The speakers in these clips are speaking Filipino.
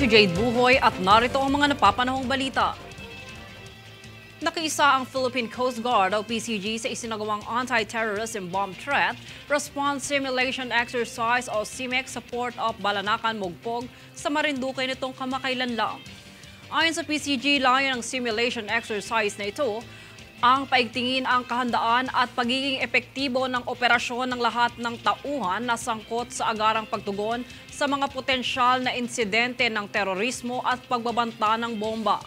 si Jade Buhoy at narito ang mga napapanahong balita. Nakiisa ang Philippine Coast Guard o PCG sa isinagawang Anti-Terrorism Bomb Threat Response Simulation Exercise o CIMEX sa Port of Balanacan, Mogpog sa Marinduque nitong kamakailan lang. Ayon sa PCG, layon ng simulation exercise na ito ang paigtingin ang kahandaan at pagiging epektibo ng operasyon ng lahat ng tauhan na sangkot sa agarang pagtugon sa mga potensyal na insidente ng terorismo at pagbabanta ng bomba.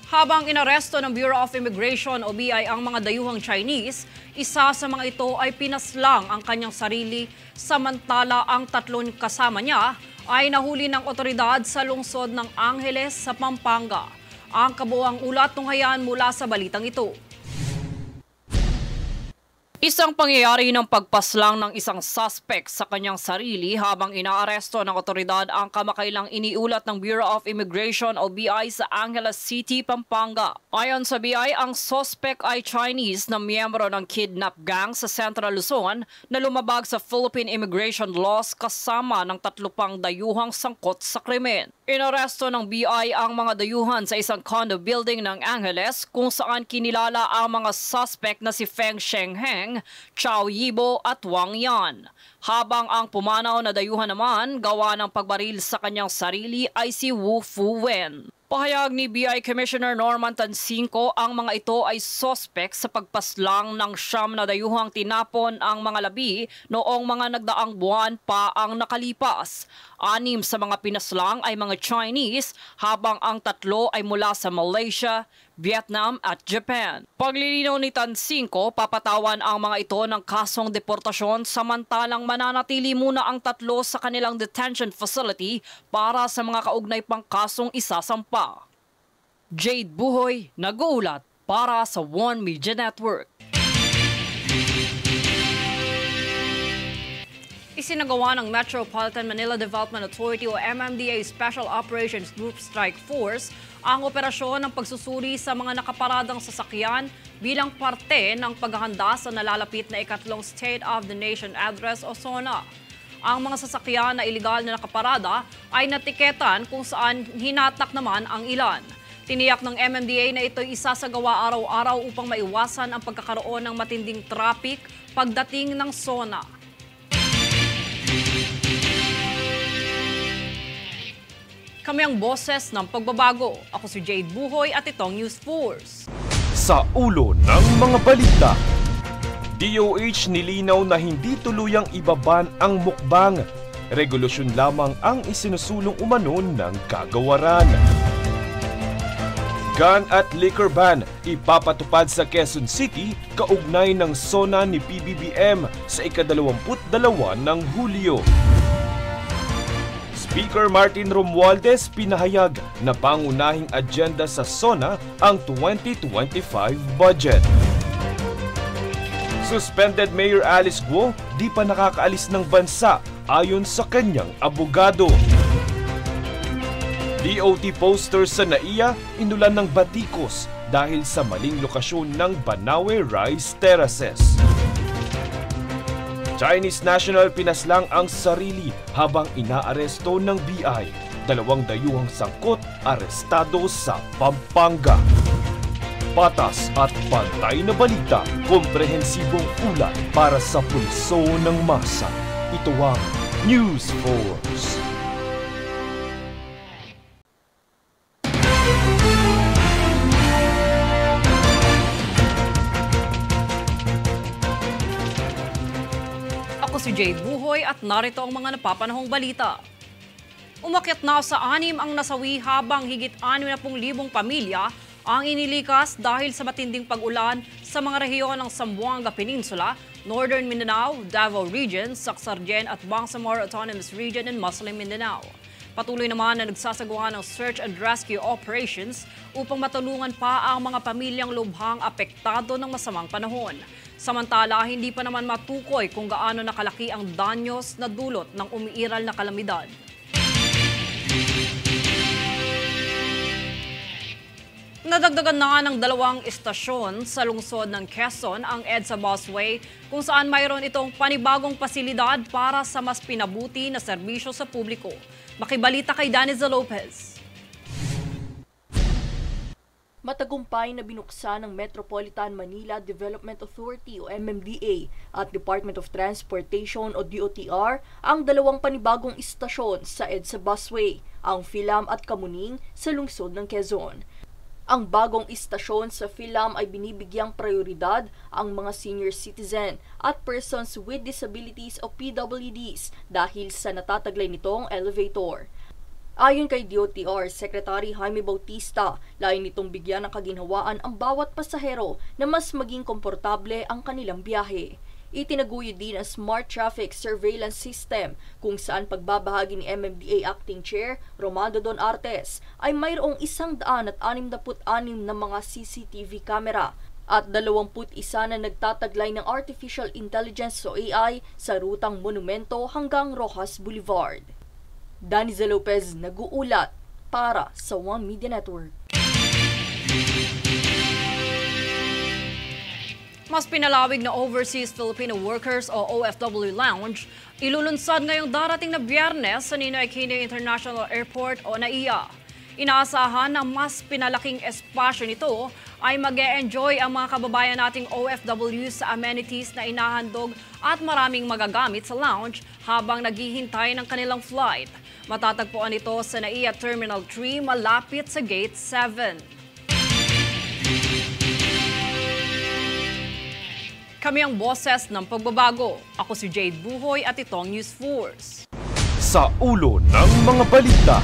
Habang inaresto ng Bureau of Immigration o BI ang mga dayuhang Chinese, isa sa mga ito ay pinaslang ang kanyang sarili samantala ang tatlong kasama niya ay nahuli ng otoridad sa lungsod ng Angeles sa Pampanga. Ang kabuuang ulat tunghayan mula sa balitang ito. Isang pangyayari ng pagpaslang ng isang suspect sa kanyang sarili habang inaaresto ng otoridad ang kamakailang iniulat ng Bureau of Immigration o BI sa Angeles City, Pampanga. Ayon sa BI, ang suspect ay Chinese na miyembro ng kidnap gang sa Central Luzon na lumabag sa Philippine Immigration Laws kasama ng 3 pang dayuhang sangkot sa krimen. Inaresto ng BI ang mga dayuhan sa isang condo building ng Angeles kung saan kinilala ang mga suspect na si Feng Shengheng, Chao Yibo at Wang Yan. Habang ang pumanaw na dayuhan naman gawa ng pagbaril sa kanyang sarili ay si Wu Fuwen. Pahayag ni BI Commissioner Norman Tansinco, ang mga ito ay suspect sa pagpaslang ng 9 na dayuhang tinapon ang mga labi noong mga nagdaang buwan pa ang nakalipas. 6 sa mga pinaslang ay mga Chinese habang ang 3 ay mula sa Malaysia, Vietnam at Japan. Paglilinaw ni Tansinco, papatawan ang mga ito ng kasong deportasyon samantalang mananatili muna ang 3 sa kanilang detention facility para sa mga kaugnay pang kasong isasampa. Jade Buhoy, nag-uulat para sa One Media Network. Isinagawa ng Metropolitan Manila Development Authority o MMDA Special Operations Group Strike Force ang operasyon ng pagsusuri sa mga nakaparadang sasakyan bilang parte ng paghahanda sa nalalapit na ikatlong State of the Nation Address o SONA. Ang mga sasakyan na iligal na nakaparada ay natiketan kung saan hinatak naman ang ilan. Tiniyak ng MMDA na ito'y isasagawa araw-araw upang maiwasan ang pagkakaroon ng matinding traffic pagdating ng SONA. Kami ang boses ng pagbabago. Ako si Jade Buhoy at itong News Force. Sa ulo ng mga balita, DOH nilinaw na hindi tuluyang ibaban ang mukbang. Regulasyon lamang ang isinusulong umano ng kagawaran. Gun at liquor ban ipapatupad sa Quezon City kaugnay ng SONA ni PBBM sa ika-22 ng Hulyo. Speaker Martin Romualdez pinahayag na pangunahing agenda sa SONA ang 2025 budget. Suspended Mayor Alice Guo di pa nakakaalis ng bansa ayon sa kanyang abogado. DOT posters sa NAIA inulan ng batikos dahil sa maling lokasyon ng Banawe Rice Terraces. Chinese national pinaslang ang sarili habang inaaresto ng BI. 2 dayuhang sangkot arestado sa Pampanga. Patas at pantay na balita, komprehensibong ulat para sa pulso ng masa. Ito ang News Force. Ako si Jade Buhoy at narito ang mga napapanahong balita. Umakyat na sa 6 ang nasawi habang higit 60,000 pamilya ang inilikas dahil sa matinding pag-ulan sa mga rehiyon ng Zamboanga Peninsula, Northern Mindanao, Davao Region, Sacsargen at Bangsamoro Autonomous Region and Muslim Mindanao. Patuloy naman na nagsasagawa ng search and rescue operations upang matulungan pa ang mga pamilyang lubhang apektado ng masamang panahon. Samantala, hindi pa naman matukoy kung gaano nakalaki ang danyos na dulot ng umiiral na kalamidad. Nadagdagan na ng 2 istasyon sa lungsod ng Quezon ang EDSA Busway kung saan mayroon itong panibagong pasilidad para sa mas pinabuti na serbisyo sa publiko. Makibalita kay Daniza Lopez. Matagumpay na binuksan ng Metropolitan Manila Development Authority o MMDA at Department of Transportation o DOTR ang 2 panibagong istasyon sa EDSA Busway, ang Philam at Kamuning sa lungsod ng Quezon. Ang bagong istasyon sa Philam ay binibigyang prioridad ang mga senior citizen at persons with disabilities o PWDs dahil sa natataglay nitong elevator. Ayon kay DOTR Secretary Jaime Bautista, layo nitong bigyan ng kaginhawaan ang bawat pasahero na mas maging komportable ang kanilang biyahe. Itinaguyod din ang Smart Traffic Surveillance System kung saan pagbabahagi ni MMDA Acting Chair Romando Don Artes ay mayroong 166 na mga CCTV camera at 21 na nagtataglay ng Artificial Intelligence o AI sa rutang Monumento hanggang Rojas Boulevard. Daniza Lopez nag-uulat para sa One Media Network. Mas pinalawig na Overseas Filipino Workers o OFW Lounge, ilulunsad ngayong darating na Biyernes sa Ninoy Aquino International Airport o NAIA. Inaasahan na mas pinalaking espasyo nito ay mag-e-enjoy ang mga kababayan nating OFW sa amenities na inahandog at maraming magagamit sa lounge habang naghihintay ng kanilang flight. Matatagpuan ito sa NAIA Terminal 3 malapit sa Gate 7. Kami ang boses ng pagbabago. Ako si Jade Buhoy at itong News Force. Sa ulo ng mga balita,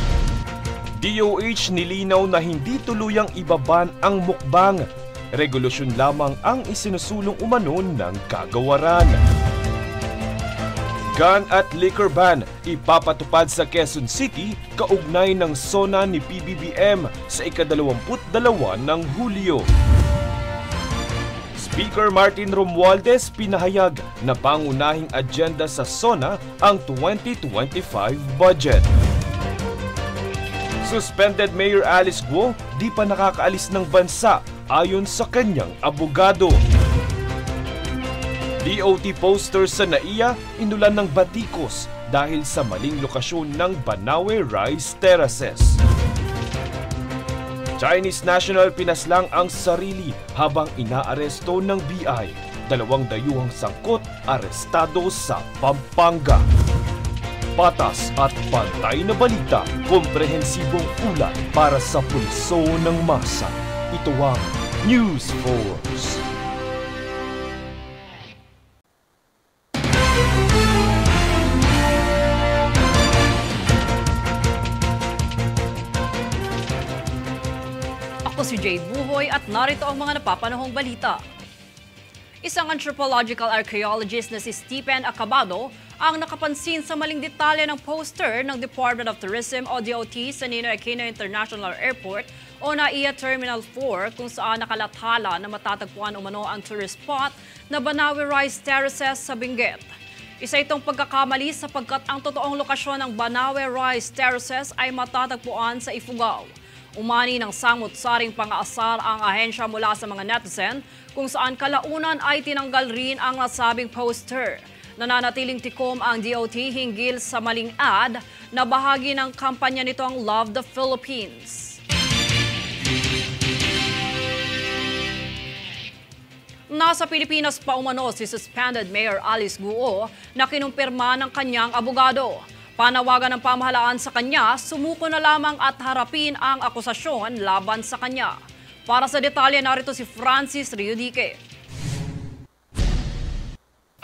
DOH nilinaw na hindi tuluyang ibaban ang mukbang. Regulasyon lamang ang isinusulong umano ng kagawaran. Gun at liquor ban ipapatupad sa Quezon City kaugnay ng SONA ni PBBM sa ika-22 ng Hulyo. Speaker Martin Romualdez pinahayag na pangunahing agenda sa SONA ang 2025 budget. Suspended Mayor Alice Guo di pa nakakaalis ng bansa ayon sa kanyang abogado. DOT poster sa NAIA inulan ng batikos dahil sa maling lokasyon ng Banawe Rice Terraces. Chinese national pinaslang ang sarili habang inaaresto ng BI. 2 dayuhang sangkot arestado sa Pampanga. Patas at pantay na balita, komprehensibong ulat para sa pulso ng masa. Ito ang News Force. Ako si Jade Buhoy at narito ang mga napapanahong balita. Isang anthropological archaeologist na si Stephen Acabado ang nakapansin sa maling detalye ng poster ng Department of Tourism o DOT sa Ninoy Aquino International Airport o NAIA Terminal 4 kung saan nakalathala na matatagpuan umano ang tourist spot na Banawe Rice Terraces sa Benguet. Isa itong pagkakamali sapagkat ang totoong lokasyon ng Banawe Rice Terraces ay matatagpuan sa Ifugao. Umani ng samut-saring pang-aasar ang ahensya mula sa mga netizen kung saan kalaunan ay tinanggal rin ang nasabing poster. Nananatiling tikom ang DOT hinggil sa maling ad na bahagi ng kampanya nitong Love the Philippines. Nasa Pilipinas pa umano si suspended Mayor Alice Guo na kinumpirma ng kanyang abogado. Panawagan ng pamahalaan sa kanya, sumuko na lamang at harapin ang akusasyon laban sa kanya. Para sa detalye, narito si Francis Riudique.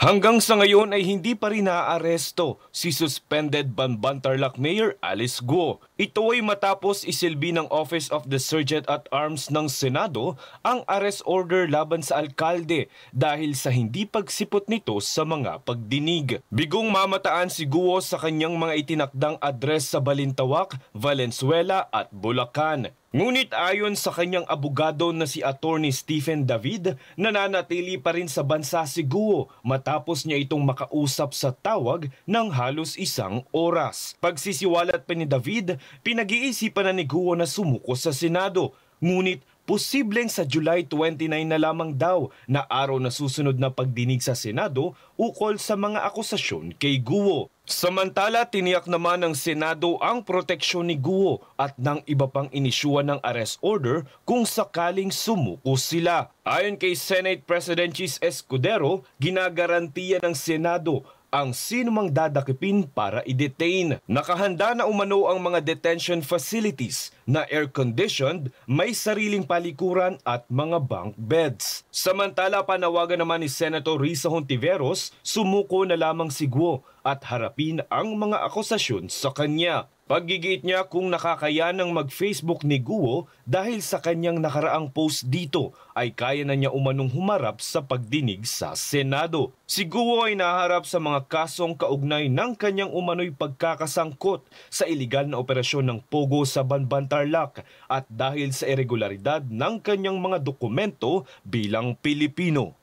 Hanggang sa ngayon ay hindi pa rin naaaresto si suspended Banbantarlac Mayor Alice Guo. Ito ay matapos isilbi ng Office of the Sergeant at Arms ng Senado ang arrest order laban sa alkalde dahil sa hindi pagsipot nito sa mga pagdinig. Bigong mamataan si Guo sa kanyang mga itinakdang address sa Balintawak, Valenzuela at Bulacan. Ngunit ayon sa kanyang abogado na si Attorney Stephen David, nananatili pa rin sa bansa si Guo matapos niya itong makausap sa tawag ng halos 1 oras. Pagsisiwalat pa ni David, pinag-iisipan na ni Guo na sumuko sa Senado. Ngunit posibleng sa July 29 na lamang daw na araw na susunod na pagdinig sa Senado ukol sa mga akusasyon kay Guo. Samantala, tiniyak naman ng Senado ang proteksyon ni Guo at ng iba pang inisyuhan ng arrest order kung sakaling sumuko sila. Ayon kay Senate President Chis Escudero, ginagarantiya ng Senado ang sinumang dadakipin para i-detain. Nakahanda na umano ang mga detention facilities na air-conditioned, may sariling palikuran at mga bunk beds. Samantala, panawagan naman ni Senator Risa Hontiveros, sumuko na lamang si Guo at harapin ang mga akusasyon sa kanya. Paggigiit niya kung nakakayanang mag-Facebook ni Guo dahil sa kanyang nakaraang post dito ay kaya na niya umanong humarap sa pagdinig sa Senado. Si Guo ay naharap sa mga kasong kaugnay ng kanyang umano'y pagkakasangkot sa iligal na operasyon ng Pogo sa Banban Tarlac at dahil sa irregularidad ng kanyang mga dokumento bilang Pilipino.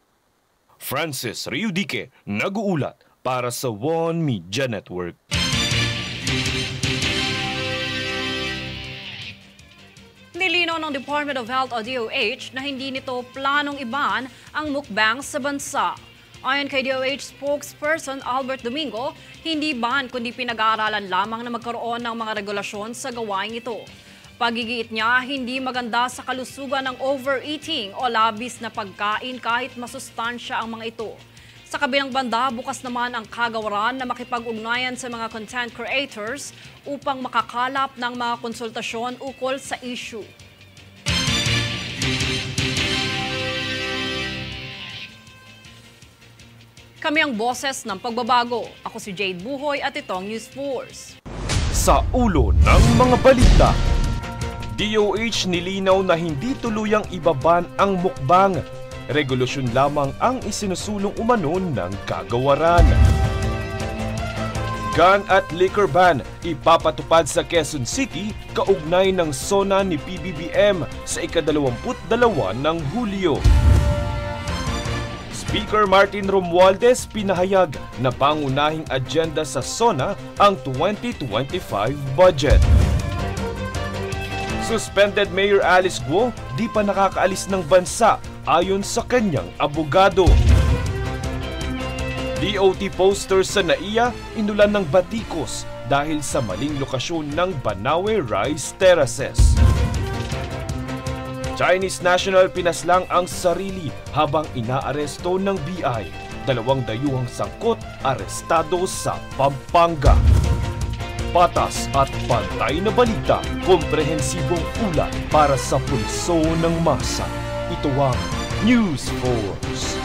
Francis Riudique, nag-uulat para sa One Media Network. Nilinaw ng Department of Health o DOH na hindi nito planong iban ang mukbang sa bansa. Ayon kay DOH spokesperson Albert Domingo, hindi ban kundi pinag-aaralan lamang na magkaroon ng mga regulasyon sa gawain ito. Pagigiit niya, hindi maganda sa kalusugan ng overeating o labis na pagkain kahit masustansya ang mga ito. Sa kabilang banda, bukas naman ang kagawaran na makipag-ugnayan sa mga content creators upang makakalap ng mga konsultasyon ukol sa issue. Kami ang boses ng pagbabago. Ako si Jade Buhoy at itong News Force. Sa ulo ng mga balita, DOH nilinaw na hindi tuluyang ibaban ang mukbang. Regulasyon lamang ang isinusulong umano ng kagawaran. Gun at liquor ban ipapatupad sa Quezon City kaugnay ng SONA ni PBBM sa ika-22 ng Hulyo. Speaker Martin Romualdez pinahayag na pangunahing agenda sa SONA ang 2025 budget. Suspended Mayor Alice Guo di pa nakakaalis ng bansa ayon sa kanyang abogado. DOT poster sa NAIA inulan ng batikos dahil sa maling lokasyon ng Banawe Rice Terraces. Chinese national pinaslang ang sarili habang inaaresto ng BI. 2 dayuhang sangkot arestado sa Pampanga. Patas at pantay na balita, komprehensibong ulat para sa pulso ng masa. Ito ang News Force.